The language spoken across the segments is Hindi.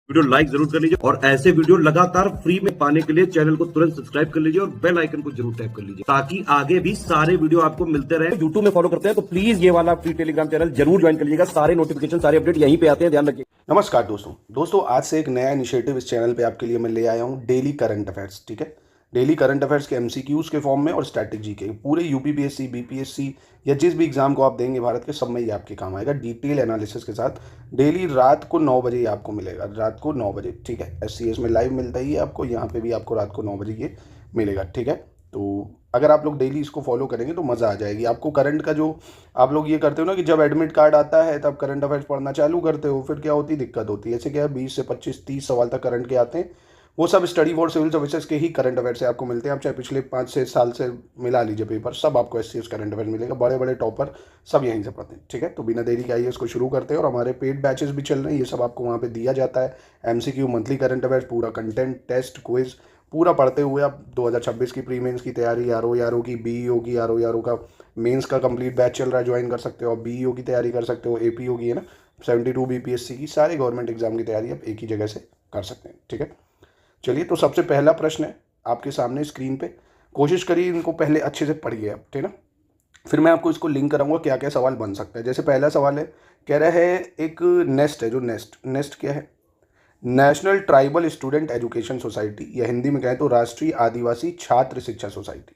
वीडियो लाइक जरूर कर लीजिए और ऐसे वीडियो लगातार फ्री में पाने के लिए चैनल को तुरंत सब्सक्राइब कर लीजिए और बेल आइकन को जरूर टैप कर लीजिए ताकि आगे भी सारे वीडियो आपको मिलते रहे। यूट्यूब में फॉलो करते हैं तो प्लीज ये वाला फ्री टेलीग्राम चैनल जरूर ज्वाइन कर लीजिएगा। सारे नोटिफिकेशन सारे अपडेट यहीं पे आते हैं, ध्यान रखिए। नमस्कार दोस्तों आज से एक नया इनिशिएटिव इस चैनल पे आपके लिए मैं ले आया हूँ, डेली करंट अफेयर्स। ठीक है, डेली करंट अफेयर्स के एमसीक्यूज के फॉर्म में और स्टैटिक जी के पूरे यूपीपीएससी बीपीएससी या जिस भी एग्जाम को आप देंगे भारत के, सब में ये आपके काम आएगा। डिटेल एनालिसिस के साथ डेली रात को 9 बजे ये आपको मिलेगा, रात को 9 बजे। ठीक है, SCS में लाइव मिलता ही है आपको, यहाँ पे भी आपको रात को 9 बजे ये मिलेगा। ठीक है, तो अगर आप लोग डेली इसको फॉलो करेंगे तो मज़ा आ जाएगी आपको। करंट का जो आप लोग ये करते हो ना कि जब एडमिट कार्ड आता है तब करंट अफेयर्स पढ़ना चालू करते हो, फिर क्या होती दिक्कत होती है। ऐसे क्या है, 20 से 25 30 सवाल तक करंट के आते हैं, वो सब स्टडी फॉर सिविल सर्विसेज के ही करंट अफेयर से आपको मिलते हैं। आप चाहे पिछले 5-6 साल से मिला लीजिए पेपर, सब आपको SCS करंट अफेयर मिलेगा। बड़े बड़े टॉपर सब यहीं से पढ़ते हैं। ठीक है, तो बिना देरी के आइए इसको शुरू करते हैं। और हमारे पेड बैचेस भी चल रहे हैं, ये सब आपको वहाँ पे दिया जाता है। MCQ, मंथली करंट अफेयर्स, पूरा कंटेंट, टेस्ट, क्विज पूरा पढ़ते हुए आप 2026 की प्री मेंस की तैयारी, आरओ की, BEO की, आरओ का मेंस का कंप्लीट बैच चल रहा है, ज्वाइन कर सकते हो। आप BEO की तैयारी कर सकते हो, APO की है ना, 72 BPSC की, सारे गवर्नमेंट एग्जाम की तैयारी आप एक ही जगह से कर सकते हैं। ठीक है, चलिए तो सबसे पहला प्रश्न है आपके सामने स्क्रीन पे। कोशिश करिए इनको पहले अच्छे से पढ़िए आप, ठीक है ना, फिर मैं आपको इसको लिंक कराऊंगा क्या क्या सवाल बन सकता है। जैसे पहला सवाल है, कह रहा है एक नेस्ट है, जो नेस्ट क्या है, national tribal student education society, या हिंदी में कहें तो राष्ट्रीय आदिवासी छात्र शिक्षा सोसाइटी।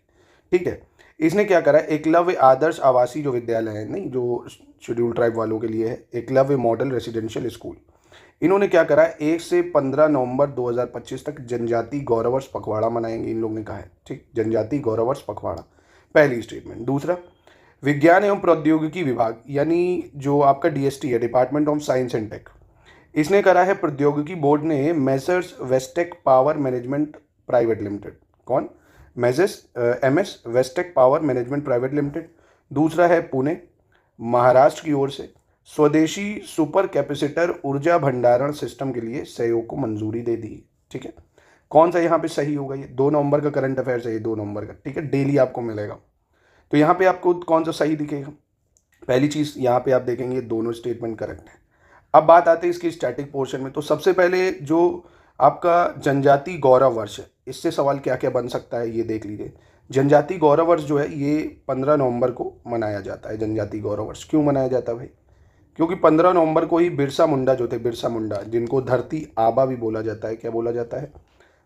ठीक है, इसने क्या करा है, एकलव्य आदर्श आवासीय जो विद्यालय है, नहीं जो शेड्यूल ट्राइब वालों के लिए है, एकलव्य मॉडल रेसिडेंशियल स्कूल, इन्होंने क्या करा है, 1 से 15 नवंबर 2025 तक जनजाति गौरवर्ष पखवाड़ा मनाएंगे, इन लोग ने कहा है। ठीक, जनजाति गौरवर्ष पखवाड़ा, पहली स्टेटमेंट। दूसरा, विज्ञान एवं प्रौद्योगिकी विभाग, यानी जो आपका DST है, department of science and tech, इसने करा है, प्रौद्योगिकी बोर्ड ने Messrs Westech power management private limited, कौन, MS Westech power management private limited. दूसरा है पुणे, महाराष्ट्र की ओर से स्वदेशी सुपर कैपेसिटर ऊर्जा भंडारण सिस्टम के लिए सहयोग को मंजूरी दे दी। ठीक है, कौन सा यहाँ पे सही होगा, ये 2 नवंबर का करंट अफेयर्स है, ये 2 नवंबर का। ठीक है, डेली आपको मिलेगा, तो यहाँ पे आपको कौन सा सही दिखेगा। पहली चीज़ यहाँ पे आप देखेंगे दोनों स्टेटमेंट करेक्ट है। अब बात आती है इसकी स्टैटिक पोर्शन में, तो सबसे पहले जो आपका जनजाति गौरव वर्ष है, इससे सवाल क्या क्या बन सकता है ये देख लीजिए। जनजाति गौरव वर्ष जो है ये 15 नवंबर को मनाया जाता है। जनजाति गौरव वर्ष क्यों मनाया जाता है भाई, क्योंकि 15 नवंबर को ही बिरसा मुंडा जो थे, बिरसा मुंडा जिनको धरती आबा भी बोला जाता है, क्या बोला जाता है,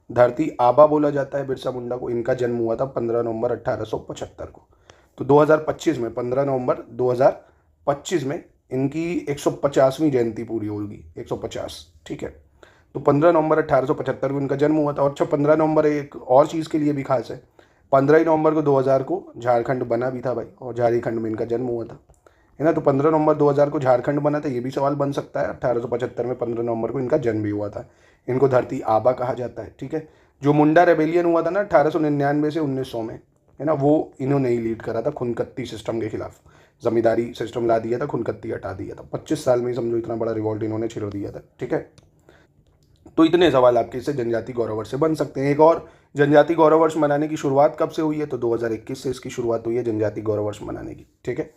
धरती आबा बोला जाता है बिरसा मुंडा को, इनका जन्म हुआ था 15 नवंबर 1875 को। तो 2025 में 15 नवंबर 2025 में इनकी 150वीं जयंती पूरी होगी, 150। ठीक है, तो 15 नवंबर 1875 को इनका जन्म हुआ था। और अच्छा, 15 नवंबर एक और चीज़ के लिए भी खास है, 15 नवंबर को 2000 को झारखंड बना भी था भाई, और झारखंड में इनका जन्म हुआ था, है ना। तो 15 नवंबर 2000 को झारखंड बना था, ये भी सवाल बन सकता है। 1875 में 15 नवंबर को इनका जन्म भी हुआ था, इनको धरती आबा कहा जाता है। ठीक है, जो मुंडा रेबेलियन हुआ था ना 1899 से 1900 में, है ना, वो इन्होंने ही लीड करा था, खुनकत्ती सिस्टम के खिलाफ जमींदारी सिस्टम ला दिया था, खुनकत्ती हटा दिया था। 25 साल में ही समझो इतना बड़ा रिवॉल्ट इन्होंने छिड़ दिया था। ठीक है, तो इतने सवाल आपके इससे जनजाति गौरव वर्ष से बन सकते हैं। एक और, जनजाति गौरव वर्ष मनाने की शुरुआत कब से हुई है, तो 2021 से इसकी शुरुआत हुई है जनजाति गौरव वर्ष मनाने की। ठीक है,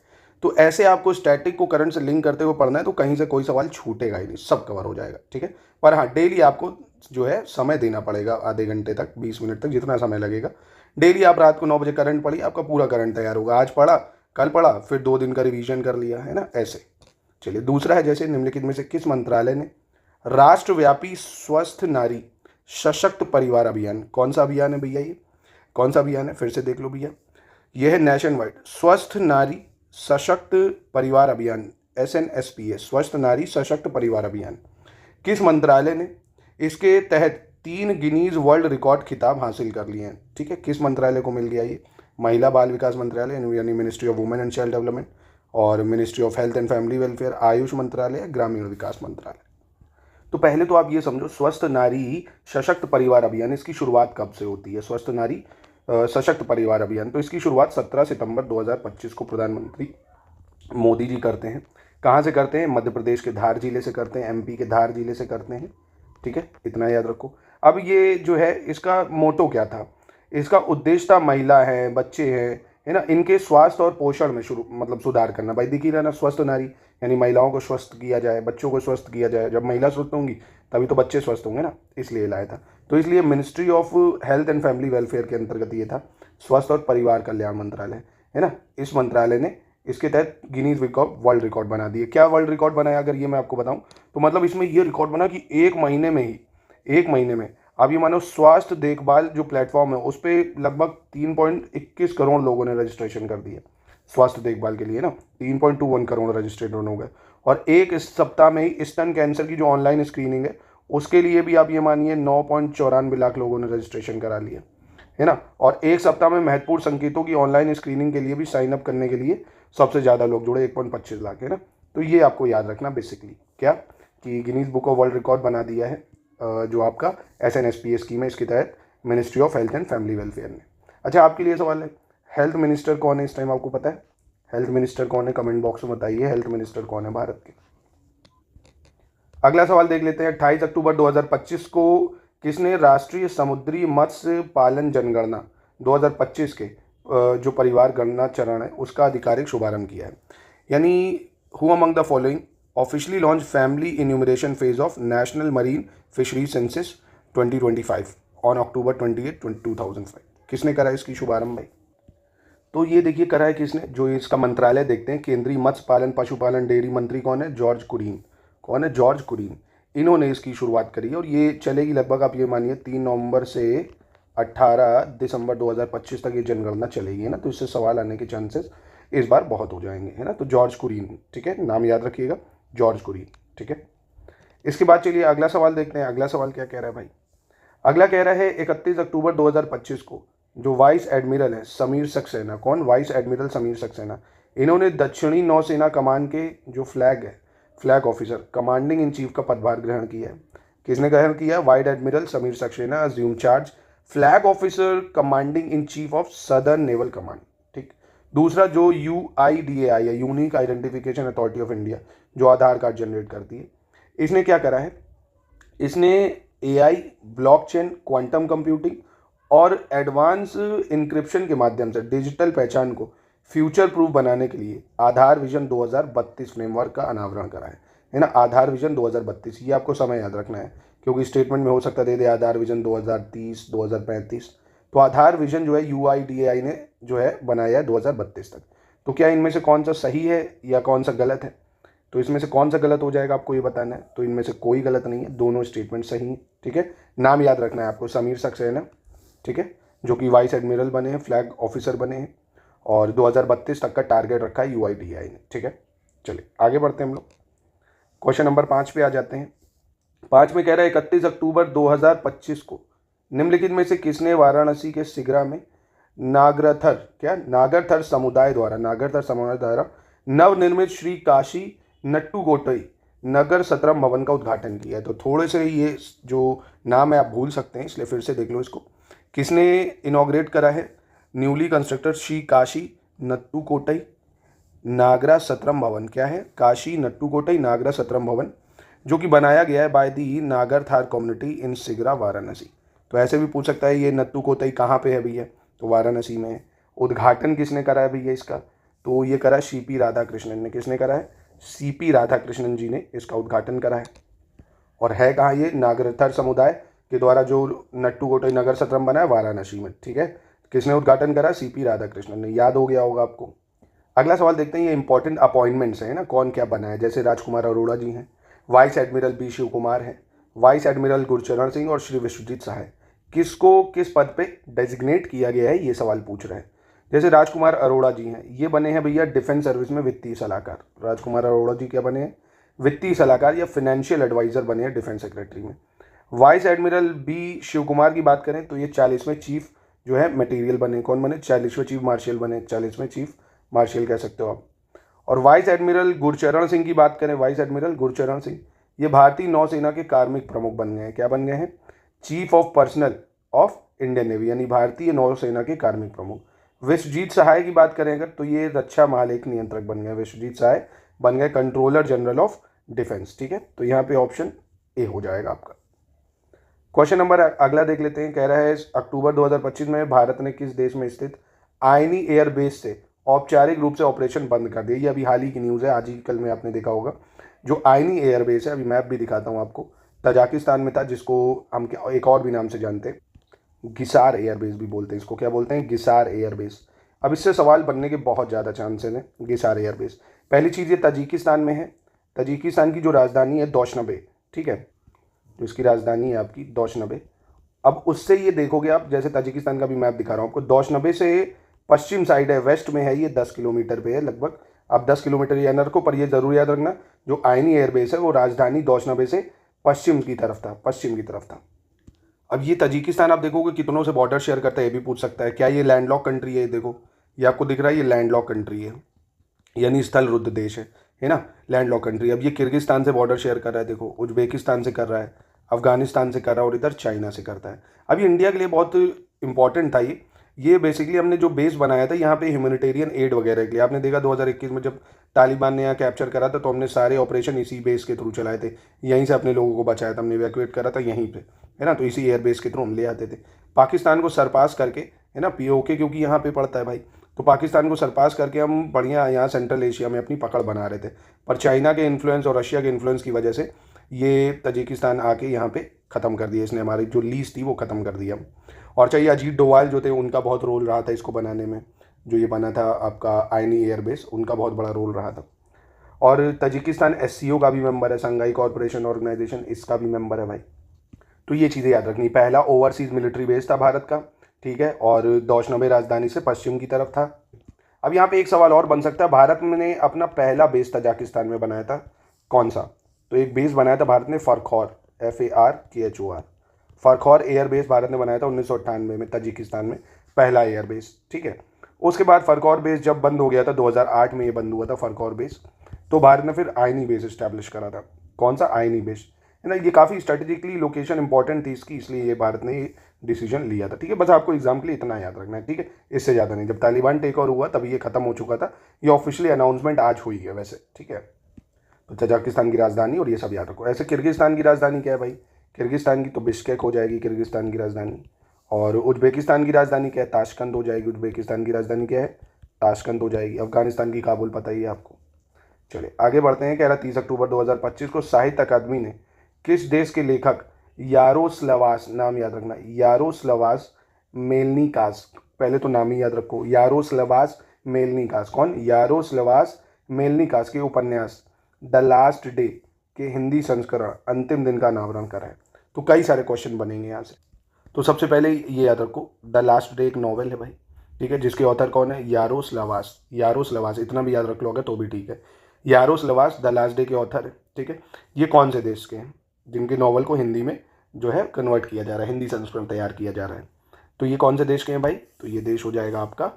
तो ऐसे आपको स्टैटिक को करंट से लिंक करते हुए पढ़ना है, तो कहीं से कोई सवाल छूटेगा ही नहीं, सब कवर हो जाएगा। ठीक है, पर हाँ डेली आपको जो है समय देना पड़ेगा, आधे घंटे तक, 20 मिनट तक, जितना समय लगेगा। डेली आप रात को 9 बजे करंट पढ़िए, आपका पूरा करंट तैयार होगा। आज पढ़ा, कल पढ़ा, फिर 2 दिन का रिवीजन कर लिया, है ना, ऐसे। चलिए, दूसरा है, जैसे निम्नलिखित में से किस मंत्रालय ने राष्ट्रव्यापी स्वस्थ नारी सशक्त परिवार अभियान, कौन सा अभियान है भैया, ये कौन सा अभियान है, फिर से देख लो भैया, यह है नेशन वाइड स्वस्थ नारी सशक्त परिवार अभियान, SNSPA, स्वस्थ नारी सशक्त परिवार अभियान, किस मंत्रालय ने इसके तहत 3 गिनीज वर्ल्ड रिकॉर्ड खिताब हासिल कर लिए हैं। ठीक है, किस मंत्रालय को मिल गया ये, महिला बाल विकास मंत्रालय यानी ministry of women and child development, और ministry of health and family welfare, Ayush मंत्रालय, ग्रामीण विकास मंत्रालय। तो पहले तो आप ये समझो, स्वस्थ नारी सशक्त परिवार अभियान, इसकी शुरुआत कब से होती है, स्वस्थ नारी सशक्त परिवार अभियान, तो इसकी शुरुआत 17 सितंबर 2025 को प्रधानमंत्री मोदी जी करते हैं। कहाँ से करते हैं, मध्य प्रदेश के धार जिले से करते हैं, MP के धार जिले से करते हैं। ठीक है, इतना याद रखो। अब ये जो है, इसका मोटो क्या था, इसका उद्देश्य था महिला है, बच्चे हैं, है ना, इनके स्वास्थ्य और पोषण में सुधार करना। भाई दिख ही रहा ना, स्वस्थ नारी यानी महिलाओं को स्वस्थ किया जाए, बच्चों को स्वस्थ किया जाए। जब महिला स्वस्थ होंगी तभी तो बच्चे स्वस्थ होंगे ना, इसलिए लाया था। तो इसलिए ministry of health and family welfare के अंतर्गत ये था, स्वास्थ्य और परिवार कल्याण मंत्रालय, है ना। इस मंत्रालय ने इसके तहत Guinness book of world record बना दिए। क्या वर्ल्ड रिकॉर्ड बनाया, अगर ये मैं आपको बताऊं तो मतलब इसमें ये रिकॉर्ड बना कि एक महीने में अब ये मानो स्वास्थ्य देखभाल जो प्लेटफॉर्म है उस पर लगभग 3.21 करोड़ लोगों ने रजिस्ट्रेशन कर दिया स्वास्थ्य देखभाल के लिए ना। 3.21 करोड़ रजिस्ट्रेशन हो गए। और एक इस सप्ताह में ही स्तन कैंसर की जो ऑनलाइन स्क्रीनिंग है उसके लिए भी आप ये मानिए 9.94 लाख लोगों ने रजिस्ट्रेशन करा लिया, है ना। और एक सप्ताह में महत्वपूर्ण संकेतों की ऑनलाइन स्क्रीनिंग के लिए भी साइन अप करने के लिए सबसे ज़्यादा लोग जुड़े, 1.25 लाख, है ना। तो ये आपको याद रखना बेसिकली क्या, कि Guinness book of world record बना दिया है जो आपका SNSPA स्कीम है, इसके तहत ministry of health and family welfare ने। अच्छा, आपके लिए सवाल है, हेल्थ मिनिस्टर कौन है इस टाइम, आपको पता है हेल्थ मिनिस्टर कौन है? कमेंट बॉक्स में बताइए हेल्थ मिनिस्टर कौन है भारत के। अगला सवाल देख लेते हैं। 28 अक्टूबर 2025 को किसने राष्ट्रीय समुद्री मत्स्य पालन जनगणना 2025 के जो परिवार गणना चरण है उसका आधिकारिक शुभारंभ किया है? यानी who among the following officially launch family enumeration phase of national marine fishery census 2025 on October 28, 2005। किसने करा इसकी शुभारंभ भाई? तो ये देखिए करा है किसने, जो इसका मंत्रालय देखते हैं, केंद्रीय मत्स्य पालन पशुपालन डेयरी मंत्री कौन है? जॉर्ज कुरीन। कौन है? जॉर्ज कुरीन। इन्होंने इसकी शुरुआत करी है और ये चलेगी लगभग आप ये मानिए 3 नवंबर से 18 दिसंबर 2025 तक ये जनगणना चलेगी, है ना। तो इससे सवाल आने के चांसेस इस बार बहुत हो जाएंगे, है ना। तो जॉर्ज कुरीन, ठीक है, नाम याद रखिएगा, जॉर्ज कुरीन, ठीक है। इसके बाद चलिए अगला सवाल देखते हैं। अगला सवाल क्या कह रहा है भाई? अगला कह रहा है 31 अक्टूबर 2025 को जो वाइस एडमिरल है समीर सक्सेना, कौन? वाइस एडमिरल समीर सक्सेना, इन्होंने दक्षिणी नौसेना कमान के जो फ्लैग है, flag officer commanding in chief का पदभार ग्रहण किया है। किसने ग्रहण किया? Vice admiral Sameer Saxena assume charge flag officer commanding in chief of southern naval command, ठीक। दूसरा जो UIDAI है, unique identification authority of India, जो आधार कार्ड जनरेट करती है, इसने क्या करा है? इसने AI, ब्लॉकचेन, क्वांटम कंप्यूटिंग और एडवांस इंक्रिप्शन के माध्यम से डिजिटल पहचान को फ्यूचर प्रूफ बनाने के लिए आधार विजन 2032 फ्रेमवर्क का अनावरण करा है ना। आधार विजन 2032, ये आपको समय याद रखना है क्योंकि स्टेटमेंट में हो सकता दे दे आधार विजन 2030, 2035। तो आधार विजन जो है UIDAI ने जो है बनाया है 2032 तक। तो क्या इनमें से कौन सा सही है या कौन सा गलत है? तो इसमें से कौन सा गलत हो जाएगा आपको ये बताना है। तो इनमें से कोई गलत नहीं है, दोनों स्टेटमेंट सही हैं, ठीक है। नाम याद रखना है आपको, समीर सक्सेना, ठीक है, जो कि वाइस एडमिरल बने हैं, फ्लैग ऑफिसर बने हैं और 2032 तक का टारगेट रखा है UIDAI ने, ठीक है। चलिए आगे बढ़ते हैं हम लोग, क्वेश्चन नंबर 5 पे आ जाते हैं। 5 में कह रहा है 31 अक्टूबर 2025 को निम्नलिखित में से किसने वाराणसी के सिगरा में नागरथर समुदाय द्वारा नवनिर्मित श्री काशी नट्टू कोटई नगर सत्रम भवन का उद्घाटन किया है? तो थोड़े से ये जो नाम है आप भूल सकते हैं, इसलिए फिर से देख लो इसको। किसने इनॉग्रेट करा है? न्यूली कंस्ट्रक्टेड श्री काशी नट्टू कोटई नागरा सत्रम भवन। क्या है? काशी नट्टू कोटई नागरा सत्रम भवन, जो कि बनाया गया है by the Nagarathar community in Sigra Varanasi. तो ऐसे भी पूछ सकता है ये नट्टू कोतई कहाँ पे है भैया? तो वाराणसी में है। उद्घाटन किसने करा है भैया इसका? तो ये करा CP राधाकृष्णन ने। किसने करा है? CP राधाकृष्णन जी ने इसका उद्घाटन करा है। और है कहाँ ये? नागरथर समुदाय के द्वारा जो नट्टू कोटई नगर सत्रम बना है वाराणसी में, ठीक है। किसने उद्घाटन करा? CP राधाकृष्णन ने। याद हो गया होगा आपको। अगला सवाल देखते हैं, ये इंपॉर्टेंट अपॉइंटमेंट्स हैं ना, कौन क्या बना है। जैसे राजकुमार अरोड़ा जी हैं, vice admiral B Shiv Kumar हैं, वाइस एडमिरल गुरचरण सिंह और श्री विश्वजीत सहाय। किसको किस पद पे डेजिग्नेट किया गया है, ये सवाल पूछ रहे हैं। जैसे राजकुमार अरोड़ा जी हैं, ये बने हैं भैया डिफेंस सर्विस में वित्तीय सलाहकार। राजकुमार अरोड़ा जी क्या बने हैं? वित्तीय सलाहकार या फाइनेंशियल एडवाइजर बने हैं डिफेंस सेक्रेटरी में। Vice admiral B Shiv Kumar की बात करें तो ये 40वें चीफ जो है मटेरियल बने। कौन बने? 40वें चीफ मार्शल बने। 40वें चीफ मार्शल कह सकते हो आप। और वाइस एडमिरल गुरचरण सिंह की बात करें, वाइस एडमिरल गुरचरण सिंह ये भारतीय नौसेना के कार्मिक प्रमुख बन गए हैं। क्या बन गए हैं? Chief of personal of Indian navy, यानी भारतीय नौसेना के कार्मिक प्रमुख। विश्वजीत सहाय की बात करें अगर तो ये रक्षा महालेख नियंत्रक बन गए। विश्वजीत सहाय बन गए कंट्रोलर जनरल ऑफ डिफेंस, ठीक है। तो यहाँ पे ऑप्शन ए हो जाएगा आपका। क्वेश्चन नंबर अगला देख लेते हैं। कह रहा है अक्टूबर 2025 में भारत ने किस देश में स्थित आयनी एयरबेस से औपचारिक रूप से ऑपरेशन बंद कर दिया। ये अभी हाल ही की न्यूज़ है, आज ही कल में आपने देखा होगा। जो आयनी एयरबेस है, अभी मैप भी दिखाता हूँ आपको, तजाकिस्तान में था, जिसको हम एक और भी नाम से जानते हैं, गिसार एयरबेस भी बोलते हैं इसको। क्या बोलते हैं? गिसार एयरबेस। अब इससे सवाल बनने के बहुत ज़्यादा चांसेस हैं। गिसार एयरबेस, पहली चीज़ ये तजिकिस्तान में है। तजिकिस्तान की जो राजधानी है दोशनबे, ठीक है, जो इसकी राजधानी है आपकी दोशनबे। अब उससे ये देखोगे आप, जैसे तजिकिस्तान का भी मैप दिखा रहा हूँ आपको, दोशनबे से पश्चिम साइड है, वेस्ट में है, ये 10 किलोमीटर पे है लगभग। अब 10 किलोमीटर ये अंदर को, पर ये ज़रूर याद रखना, जो आयनी एयरबेस है वो राजधानी दोशनबे से पश्चिम की तरफ था, पश्चिम की तरफ था। अब ये तजिकिस्तान आप देखोगे कितनों से बॉर्डर शेयर करता है, ये भी पूछ सकता है। क्या ये लैंडलॉक कंट्री है? ये देखो, ये आपको दिख रहा है, ये लैंडलॉक कंट्री है, यानी स्थल रुद्ध देश है ना, लैंडलॉक कंट्री। अब ये किर्गिस्तान से बॉर्डर शेयर कर रहा है, देखो, उज्बेकिस्तान से कर रहा है, अफगानिस्तान से कर रहा है, और इधर चाइना से करता है। अब ये इंडिया के लिए बहुत इंपॉर्टेंट था। ये बेसिकली हमने जो बेस बनाया था यहाँ पे ह्यूमैनिटेरियन एड वगैरह के लिए, आपने देखा 2021 में जब तालिबान ने यहाँ कैप्चर करा था, तो हमने सारे ऑपरेशन इसी बेस के थ्रू चलाए थे, यहीं से अपने लोगों को बचाया था, हमने इवैक्यूएट करा था यहीं पे, है ना। तो इसी एयरबेस के थ्रू हम ले आते थे। पाकिस्तान को सरपास करके, है ना, पीओके क्योंकि यहाँ पे पड़ता है भाई, तो पाकिस्तान को सरपास करके हम बढ़िया यहाँ सेंट्रल एशिया में अपनी पकड़ बना रहे थे। पर चाइना के इन्फ्लुएंस और रशिया के इन्फ्लुएंस की वजह से ये तजिकिस्तान आके यहाँ पे ख़त्म कर दिया इसने, हमारी जो लीज थी वो ख़त्म कर दिया। और चाहिए अजीत डोवाल जो थे, उनका बहुत रोल रहा था इसको बनाने में, जो ये बना था आपका आयनी एयरबेस, उनका बहुत बड़ा रोल रहा था। और तजिकिस्तान SCO का भी मेंबर है, संघाई कॉरपोरेशन ऑर्गेनाइजेशन, इसका भी मेंबर है भाई। तो ये चीज़ें याद रखनी। पहला ओवरसीज मिलिट्री बेस था भारत का, ठीक है, और दोशनबे राजधानी से पश्चिम की तरफ था। अब यहाँ पे एक सवाल और बन सकता है, भारत ने अपना पहला बेस तजाकिस्तान में बनाया था, कौन सा? तो एक बेस बनाया था भारत ने, फरखौर, FARKHOR, फरखौर एयरबेस भारत ने बनाया था 1998 में तजिकिस्तान में, पहला एयरबेस, ठीक है। उसके बाद फरखौर बेस जब बंद हो गया था, 2008 में ये बंद हुआ था फरखौर बेस, तो भारत ने फिर आयनी बेस इस्टेब्लिश करा था। कौन सा? आयनी बेस, है ना। ये काफ़ी स्ट्रेटेजिकली लोकेशन इंपॉर्टेंट थी इसकी, इसलिए ये भारत ने ये डिसीजन लिया था, ठीक है। बस आपको एग्जाम के लिए इतना याद रखना है, ठीक है, इससे ज़्यादा नहीं। जब तालिबान टेक ओवर हुआ तभी ये खत्म हो चुका था, ये ऑफिशियली अनाउंसमेंट आज हुई है वैसे, ठीक है। तो तजाकिस्तान की राजधानी और ये सब याद रखो। ऐसे किर्गिस्तान की राजधानी क्या है भाई? किर्गिस्तान की तो बिश्केक हो जाएगी किर्गिस्तान की राजधानी। और उज्बेकिस्तान की राजधानी क्या है? ताशकंद हो जाएगी। उज्बेकिस्तान की राजधानी क्या है? ताशकंद हो जाएगी। अफगानिस्तान की काबुल पता ही है आपको। चलिए आगे बढ़ते हैं। कह रहा 30 अक्टूबर 2025 को साहित्य अकादमी ने किस देश के लेखक यारोस्लावास, नाम याद रखना, यारोस्लावास मेलनिकास, पहले तो नाम ही याद रखो, यारोस्लावास मेलनिकास, कौन? यारोस्लावास मेलनिकास के उपन्यास द लास्ट डे के हिंदी संस्करण अंतिम दिन का अनावरण करा है। तो कई सारे क्वेश्चन बनेंगे यहाँ से। तो सबसे पहले ये याद रखो, द लास्ट डे एक नॉवेल है भाई, ठीक है, जिसके ऑथर कौन है? यारोस्लावास। यारोस्लावास इतना भी याद रख लोगे तो भी ठीक है। यारोस्लावास द लास्ट डे के ऑथर है, ठीक है। ये कौन से देश के हैं जिनके नॉवल को हिंदी में जो है कन्वर्ट किया जा रहा है, हिंदी संस्करण तैयार किया जा रहा है? तो ये कौन से देश के हैं भाई? तो ये देश हो जाएगा आपका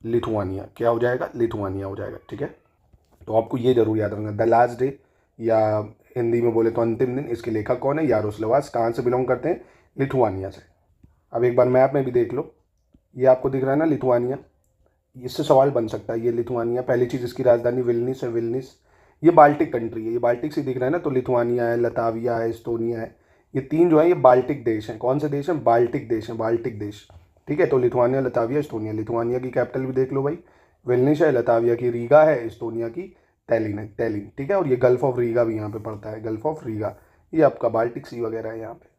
लिथुआनिया। क्या हो जाएगा? लिथुआनिया हो जाएगा, ठीक है। तो आपको ये जरूर याद रखना, द लास्ट डे या हिंदी में बोले तो अंतिम दिन, इसके लेखक कौन है? यारोस्लावास। कहाँ से बिलोंग करते हैं? लिथुआनिया से। अब एक बार मैप में भी देख लो, ये आपको दिख रहा है ना लिथुआनिया, इससे सवाल बन सकता है। ये लिथुआनिया, पहली चीज़ इसकी राजधानी विल्निस है, विल्निस। ये बाल्टिक कंट्री है, ये बाल्टिक से दिख रहा है ना, तो लिथुआनिया है, लताविया है, एस्टोनिया है, ये तीन जो है ये बाल्टिक देश हैं। कौन से देश हैं? बाल्टिक देश हैं, बाल्टिक देश, ठीक है। तो लिथुआनिया, लताविया, एस्टोनिया। लिथुआनिया की कैपिटल भी देख लो भाई, विल्निस है, लताविया की रीगा है, एस्टोनिया की टैलिन है, टैलिन, ठीक है। और ये गल्फ ऑफ रीगा भी यहाँ पे पड़ता है, गल्फ ऑफ रीगा, ये आपका बाल्टिक सी वगैरह है यहाँ पे।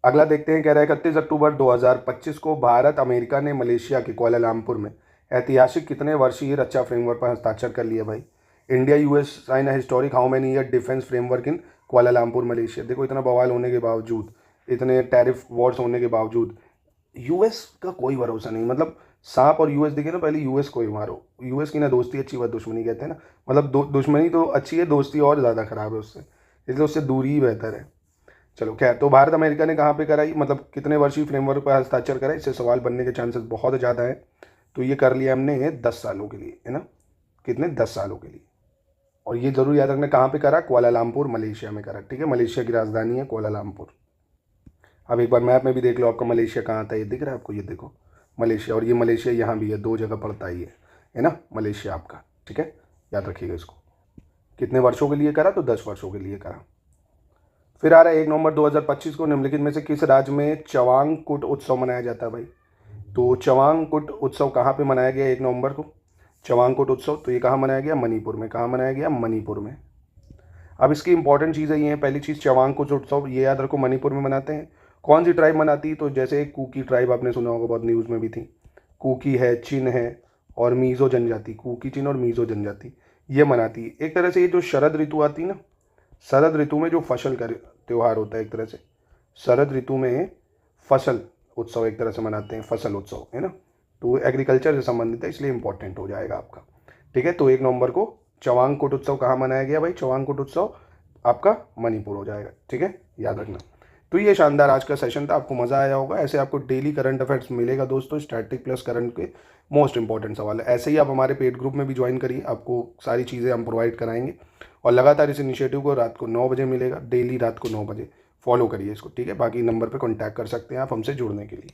अगला देखते हैं, कह रहा है 31 अक्टूबर 2025 को भारत अमेरिका ने मलेशिया के कुआलालंपुर में ऐतिहासिक कितने वर्षीय रक्षा फ्रेमवर्क पर हस्ताक्षर कर लिया भाई? India US sign historic how many year defence framework in Kuala Lumpur Malaysia. देखो इतना बवाल होने के बावजूद, इतने टैरिफ वॉर्स होने के बावजूद, US का कोई भरोसा नहीं। मतलब सांप और US दिखे ना, पहले US को ही मारो। US की ना दोस्ती अच्छी बात दुश्मनी कहते हैं ना, मतलब दुश्मनी तो अच्छी है, दोस्ती और ज़्यादा खराब है उससे, इसलिए उससे दूरी ही बेहतर है। चलो खैर, तो भारत अमेरिका ने कहाँ पे कराई, मतलब कितने वर्षीय फ्रेमवर्क पर हस्ताक्षर करा, इससे सवाल बनने के चांसेस बहुत ज़्यादा है। तो ये कर लिया हमने 10 सालों के लिए, है ना। कितने? 10 सालों के लिए। और ये जरूर याद रखना कहाँ पे करा? कुआलालंपुर मलेशिया में करा, ठीक है। मलेशिया की राजधानी है कुआलालंपुर। अब एक बार मैप में भी देख लो आपका मलेशिया कहाँ आता है, ये दिख रहा है आपको, ये देखो मलेशिया। और ये मलेशिया यहाँ भी है, दो जगह पड़ता है ये, है ना, मलेशिया आपका, ठीक है, याद रखिएगा इसको। कितने वर्षों के लिए करा? तो 10 वर्षों के लिए करा। फिर आ रहा है 1 नवंबर 2025 को निम्नलिखित में से किस राज्य में चवांग कुट उत्सव मनाया जाता है भाई? तो चवांगकुट उत्सव कहाँ पे मनाया गया 1 नवंबर को? चवांगकुट उत्सव, तो ये कहाँ मनाया गया? मणिपुर में। कहाँ मनाया गया? मणिपुर में। अब इसकी इंपॉर्टेंट चीज़ें ये हैं, पहली चीज़ चवांगकुट उत्सव, ये याद रखो मणिपुर में मनाते हैं। कौन सी ट्राइब मनाती है? तो जैसे कुकी ट्राइब आपने सुना होगा, बहुत न्यूज़ में भी थी। कुकी है, चिन है और मीज़ो जनजाति, कुकी, चिन और मीज़ो जनजाति ये मनाती है। एक तरह से ये जो शरद ऋतु आती है ना, शरद ऋतु में जो फसल का त्यौहार होता है एक तरह से, शरद ऋतु में फसल उत्सव एक तरह से मनाते हैं, फसल उत्सव है ना, तो एग्रीकल्चर से संबंधित है, इसलिए इंपॉर्टेंट हो जाएगा आपका। ठीक है, तो 1 नवंबर को चवांगकुट उत्सव कहाँ मनाया गया भाई? चवांगकुट उत्सव आपका मणिपुर हो जाएगा। ठीक है, याद रखना। तो ये शानदार आज का सेशन था, आपको मज़ा आया होगा। ऐसे आपको डेली करंट अफेयर्स मिलेगा दोस्तों, स्टैटिक प्लस करंट के मोस्ट इंपॉर्टेंट सवाल है। ऐसे ही आप हमारे पेड ग्रुप में भी ज्वाइन करिए, आपको सारी चीज़ें हम प्रोवाइड कराएंगे और लगातार इस इनिशिएटिव को रात को 9 बजे मिलेगा, डेली रात को 9 बजे फॉलो करिए इसको। ठीक है, बाकी नंबर पर कॉन्टैक्ट कर सकते हैं आप हमसे जुड़ने के लिए।